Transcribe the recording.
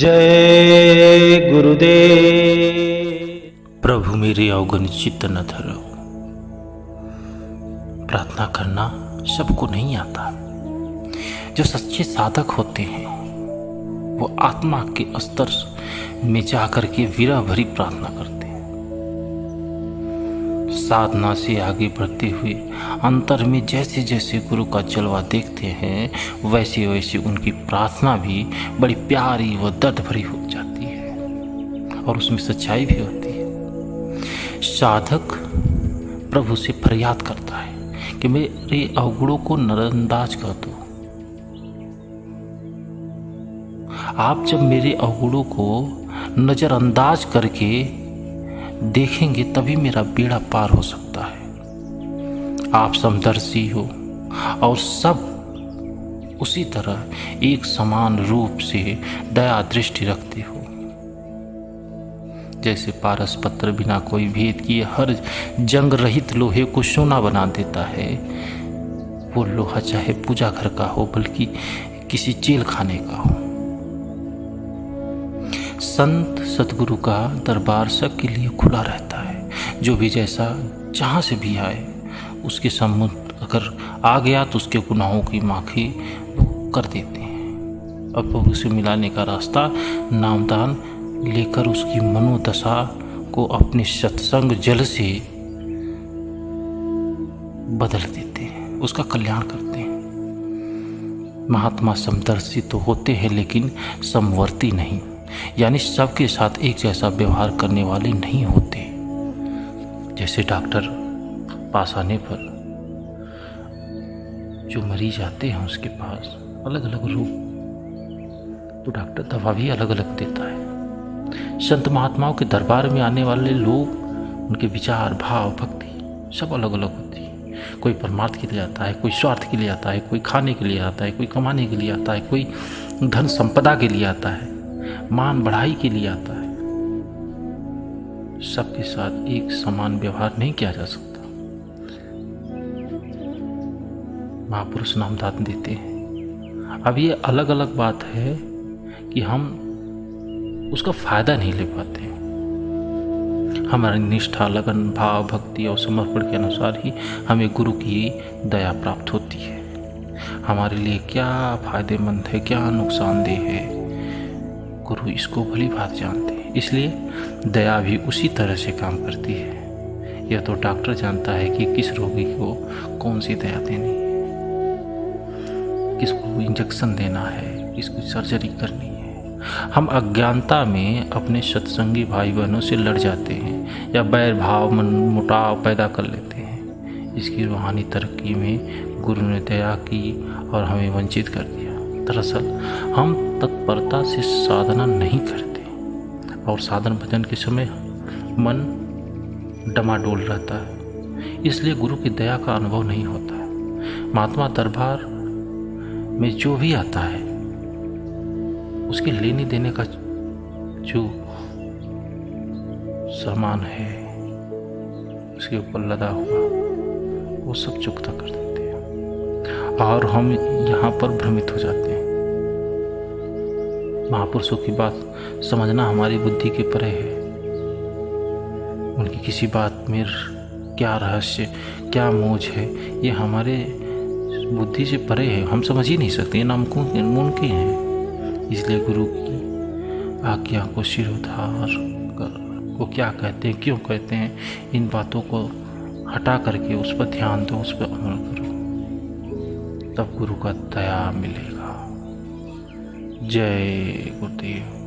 जय गुरुदेव। प्रभु मेरे अवगुण चित्त न धरो। प्रार्थना करना सबको नहीं आता। जो सच्चे साधक होते हैं वो आत्मा के स्तर में जाकर के विरह भरी प्रार्थना करते हैं। साधना से आगे बढ़ते हुए अंतर में जैसे जैसे गुरु का जलवा देखते हैं वैसे वैसे उनकी प्रार्थना भी बड़ी प्यारी व दर्द भरी हो जाती है और उसमें सच्चाई भी होती है। साधक प्रभु से फरियाद करता है कि मेरे अवगुणों को नजरअंदाज कर दो। आप जब मेरे अवगुणों को नजरअंदाज करके देखेंगे तभी मेरा बेड़ा पार हो सकता है। आप समदर्शी हो और सब उसी तरह एक समान रूप से दया दृष्टि रखते हो। जैसे पारस पत्र बिना कोई भेद किए हर जंग रहित लोहे को सोना बना देता है, वो लोहा चाहे पूजा घर का हो बल्कि किसी जेल खाने का हो। संत सतगुरु का दरबार सबके लिए खुला रहता है। जो भी जैसा जहाँ से भी आए उसके सम्मुख अगर आ गया तो उसके गुनाहों की माफ़ी कर देते हैं। अब प्रभु से मिलाने का रास्ता नामदान लेकर उसकी मनोदशा को अपने सत्संग जल से बदल देते हैं, उसका कल्याण करते हैं। महात्मा समदर्शी तो होते हैं लेकिन समवर्ती नहीं, यानी सबके साथ एक जैसा व्यवहार करने वाले नहीं होते। जैसे डॉक्टर पास आने पर जो मरीज आते हैं उसके पास अलग अलग रोग, तो डॉक्टर दवा भी अलग अलग देता है। संत महात्माओं के दरबार में आने वाले लोग, उनके विचार भाव भक्ति सब अलग अलग होती है। कोई परमार्थ के लिए आता है, कोई स्वार्थ के लिए आता है, कोई खाने के लिए आता है, कोई कमाने के लिए आता है, कोई धन संपदा के लिए आता है, मान बढ़ाई के लिए आता है। सबके साथ एक समान व्यवहार नहीं किया जा सकता। महापुरुष नामदान देते हैं। अब ये अलग अलग बात है कि हम उसका फायदा नहीं ले पाते। हमारी निष्ठा लगन भाव भक्ति और समर्पण के अनुसार ही हमें गुरु की दया प्राप्त होती है। हमारे लिए क्या फायदेमंद है क्या नुकसानदेह है गुरु इसको भली बात जानते हैं। इसलिए दया भी उसी तरह से काम करती है। यह तो डॉक्टर जानता है कि किस रोगी को कौन सी दया देनी है, किसको इंजेक्शन देना है, किसको सर्जरी करनी है। हम अज्ञानता में अपने सत्संगी भाई बहनों से लड़ जाते हैं या बैर भाव मन मुटाव पैदा कर लेते हैं। इसकी रूहानी तरक्की में गुरु ने दया की और हमें वंचित कर दिया। दरअसल हम तत्परता से साधना नहीं करते और साधन भजन के समय मन डमाडोल रहता है, इसलिए गुरु की दया का अनुभव नहीं होता है। महात्मा दरबार में जो भी आता है उसके लेने देने का जो सामान है उसके ऊपर लदा हुआ वो सब चुकता कर देते हैं और हम यहाँ पर भ्रमित हो जाते हैं। महापुरुषों की बात समझना हमारी बुद्धि के परे है। उनकी किसी बात में क्या रहस्य क्या मोज है ये हमारे बुद्धि से परे है, हम समझ ही नहीं सकते, ये नामुमकिन है। इसलिए गुरु की आज्ञा को शिरोधार कर वो क्या कहते हैं क्यों कहते हैं इन बातों को हटा करके उस पर ध्यान दो, उस पर अमल करो, तब गुरु का दया मिलेगा। जय गुरुदेव।